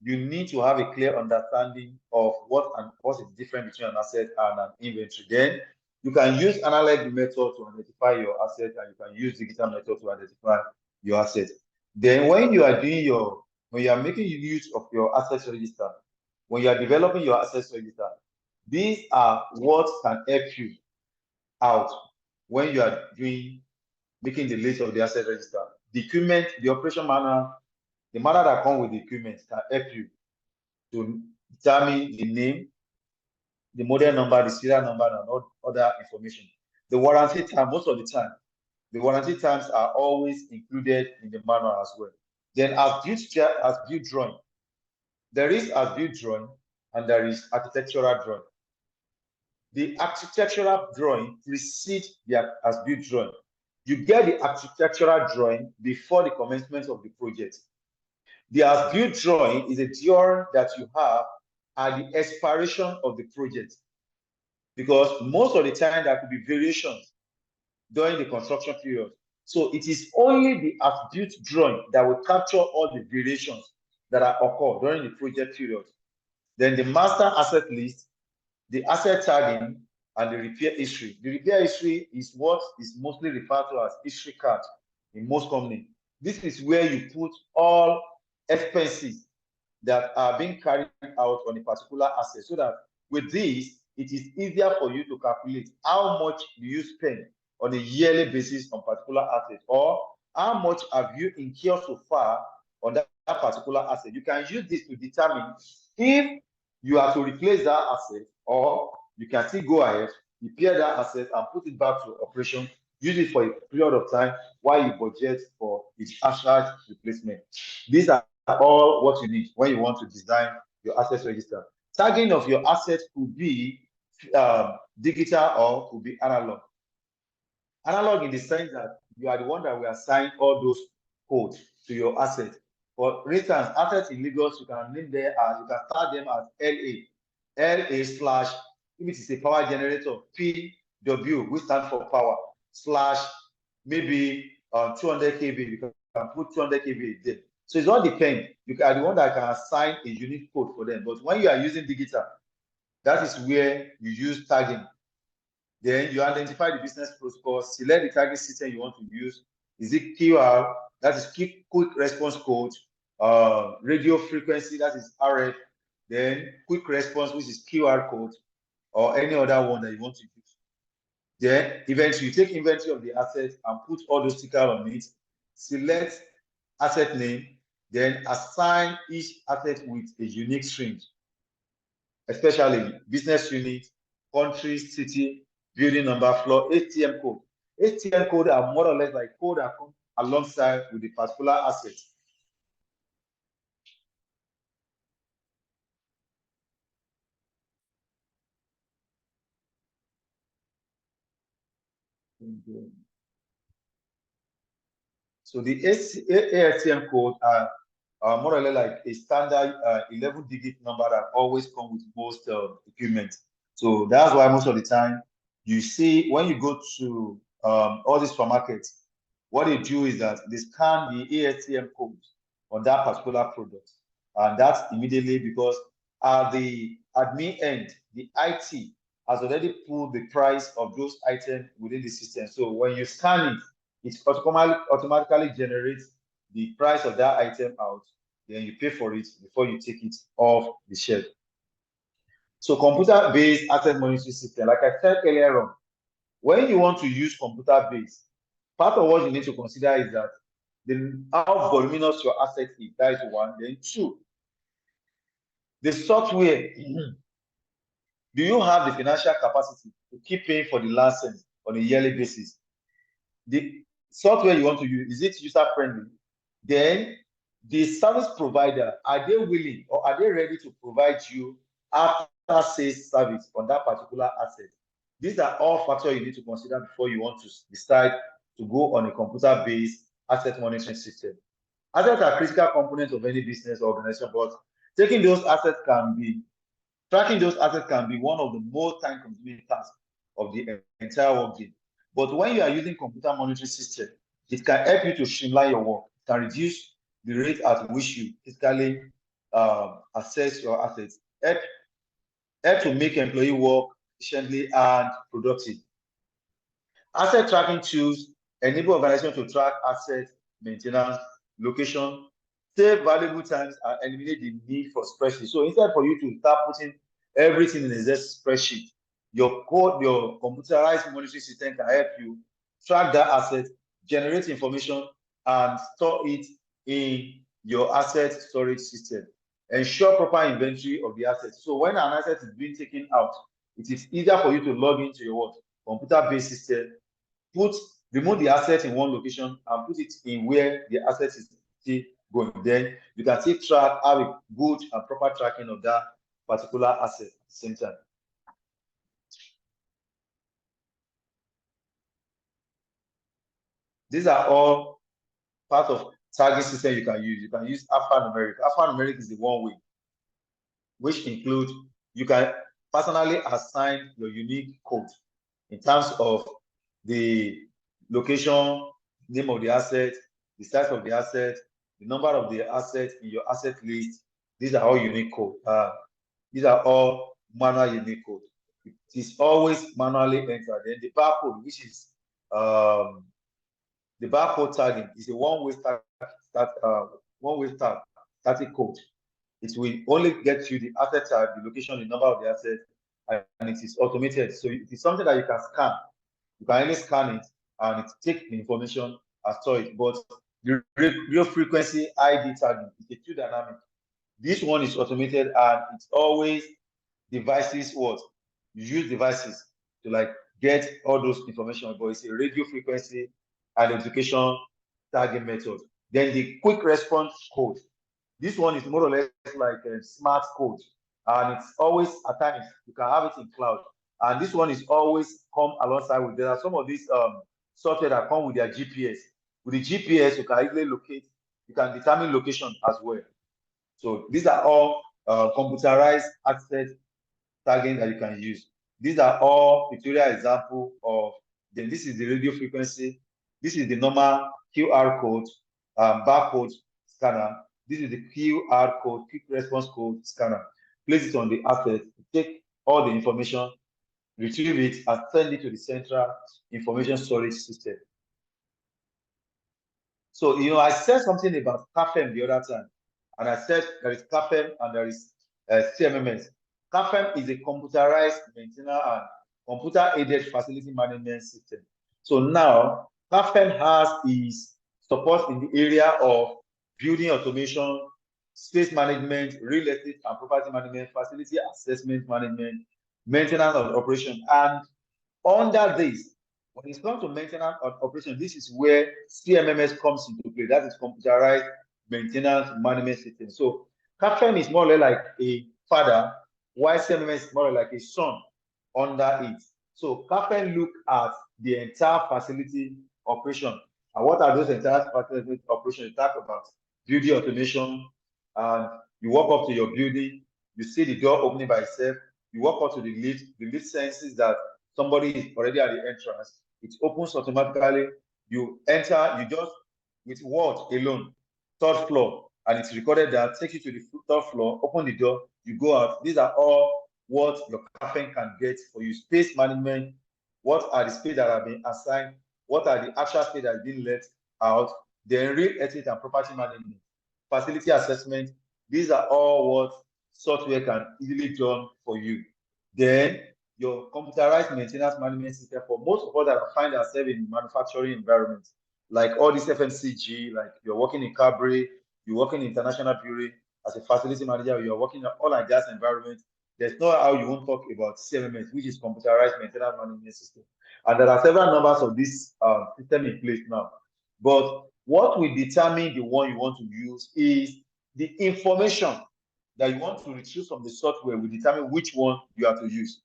you need to have a clear understanding of what is different between an asset and an inventory. Then you can use analog method to identify your asset, and you can use digital method to identify your asset. Then when you are making use of your assets register, when you are developing your assets register, these are what can help you out when you are making the list of the asset register. The equipment, the operation manual, the matter that comes with the equipment can help you to determine the name, the model number, the serial number, and all other information. The warranty time, most of the time, the warranty times are always included in the manual as well. Then as built drawing, there is as built drawing and there is architectural drawing. The architectural drawing precedes the as built drawing. You get the architectural drawing before the commencement of the project. The as built drawing is a drawing that you have at the expiration of the project, because most of the time there could be variations during the construction period. So it is only the as-built drawing that will capture all the variations that are occurred during the project period. Then the master asset list, the asset tagging, and the repair history. The repair history is what is mostly referred to as history card in most companies. This is where you put all expenses that are being carried out on a particular asset, so that with this, it is easier for you to calculate how much do you spend on a yearly basis on particular asset, or how much have you incurred so far on that that particular asset. You can use this to determine if you are to replace that asset, or you can still go ahead, repair that asset and put it back to operation, use it for a period of time while you budget for its asset replacement. These are all what you need when you want to design your assets register. Tagging of your assets could be digital or could be analog. Analog in the sense that you are the one that will assign all those codes to your asset. For instance, assets in Lagos, you can name them as, you can start them as LA slash, if it is a power generator, PW, which stands for power, slash maybe 200 kV, you can put 200 kV there. So it all depends. You are the one that can assign a unique code for them. But when you are using digital, that is where you use tagging. Then you identify the business protocol, select the target system you want to use. Is it QR? That is quick response code. Radio frequency, that is RF. Then quick response, which is QR code, or any other one that you want to use. Then eventually you take inventory of the asset and put all those stickers on it. Select asset name, then assign each asset with a unique string, especially business unit, country, city, building number, floor, ATM code. ATM code are more or less like code that come alongside with the particular asset. So the ATM code are more or less like a standard 11-digit number that always comes with most equipment. So that's why most of the time you see when you go to all these supermarkets, what they do is that they scan the ATM code on that particular product. And that's immediately because at the admin end, the IT has already pulled the price of those items within the system. So when you scan it, it automatically generates the price of that item out. Then you pay for it before you take it off the shelf. So computer-based asset monitoring system, like I said earlier on, when you want to use computer-based, part of what you need to consider is that how voluminous your asset is. That is one. Then two, the software. Do you have the financial capacity to keep paying for the license on a yearly basis? The software you want to use, is it user-friendly? Then the service provider, are they willing or are they ready to provide you after-sales service on that particular asset? These are all factors you need to consider before you want to decide to go on a computer-based asset monitoring system. Assets are critical components of any business or organization, but tracking those assets can be one of the most time-consuming tasks of the entire workday. But when you are using computer monitoring system, it can help you to streamline your work. It can reduce the rate at which you physically assess your assets. Help to make employee work efficiently and productive. Asset tracking tools enable organizations to track asset maintenance, location, save valuable times, and eliminate the need for spreadsheets. So instead for you to start putting everything in a spreadsheet, your computerized monitoring system can help you track that asset, generate information, and store it in your asset storage system. Ensure proper inventory of the asset. So when an asset is being taken out, it is easier for you to log into your computer-based system, remove the asset in one location and put it in where the asset is still going. Then you can still track, have a good and proper tracking of that particular asset at the same time. These are all part of tagging system you can use. You can use alphanumeric. Alphanumeric is the one way, which includes you can personally assign your unique code in terms of the location, name of the asset, the size of the asset, the number of the asset in your asset list. These are all unique code. These are all manual unique code. It is always manually entered. Then the barcode, which is the barcode tagging, is a one-way static code. It will only get you the asset type, the location, the number of the asset, and it is automated. So it is something that you can scan. You can only scan it and it take the information and store it. But The radio frequency ID tagging is a two dynamic. This one is automated and it's always devices what? You use devices to like get all those information, but it's a radio frequency identification tagging method. Then the quick response code. This one is more or less like a smart code, and it's always at times you can have it in cloud. And this one is always come alongside with. There are some of these software that come with their GPS. With the GPS, you can easily locate. You can determine location as well. So these are all computerized asset tagging that you can use. These are all pictorial example of. Then this is the radio frequency. This is the normal QR code, barcode scanner. This is the QR code, quick response code scanner. Place it on the asset, take all the information, retrieve it, and send it to the central information storage system. So, I said something about CAFM the other time, and I said there is CAFM and there is CMMS. CAFM is a computerized maintenance and computer-aided facility management system. So now, CAFM has its support in the area of building automation, space management, real estate and property management, facility assessment management, maintenance and operation. And under this, when it comes to maintenance and operation, this is where CMMS comes into play. That is computerized maintenance management system. So CAFM is more or less like a father, while CMMS is more or less like a son under it. So CAFM look at the entire facility operation. And what are those entire facility operations? You talk about building automation, and you walk up to your building, you see the door opening by itself, you walk up to the lift senses that somebody is already at the entrance, it opens automatically, you enter, you just, with word alone, third floor, and it's recorded that, takes you to the third floor, open the door, you go out. These are all what your CAFM can get for you. Space management, what are the space that have been assigned, what are the actual space that have been let out, then real estate and property management, facility assessment. These are all what software can easily done for you. Then your computerized maintenance management system, for most of us that find ourselves in manufacturing environments, like all this FMCG, like you're working in Cabri, you're working in International Brewery as a facility manager, you're working in oil and gas environment, there's no how you won't talk about CMMS, which is computerized maintenance management system. And there are several numbers of this system in place now. But what will determine the one you want to use is the information that you want to retrieve from the software will determine which one you have to use.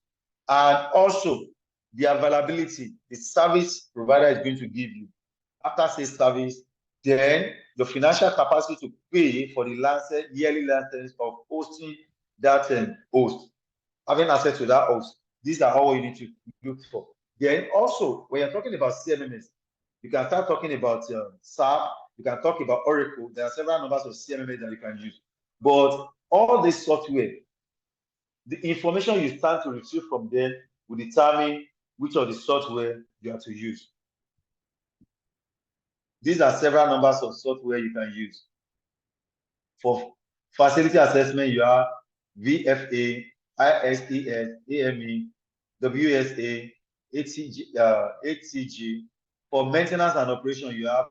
And also the availability the service provider is going to give you after sales service, then your financial capacity to pay for the license, yearly license of hosting that host, having access to that host. These are all you need to look for. Then also, when you're talking about CMMS, you can start talking about SAP, you can talk about Oracle. There are several numbers of CMMS that you can use. But all this software, the information you start to retrieve from them will determine which of the software you have to use. These are several numbers of software you can use. For facility assessment, you have VFA, ISES, AME, WSA, ATG. For maintenance and operation, you have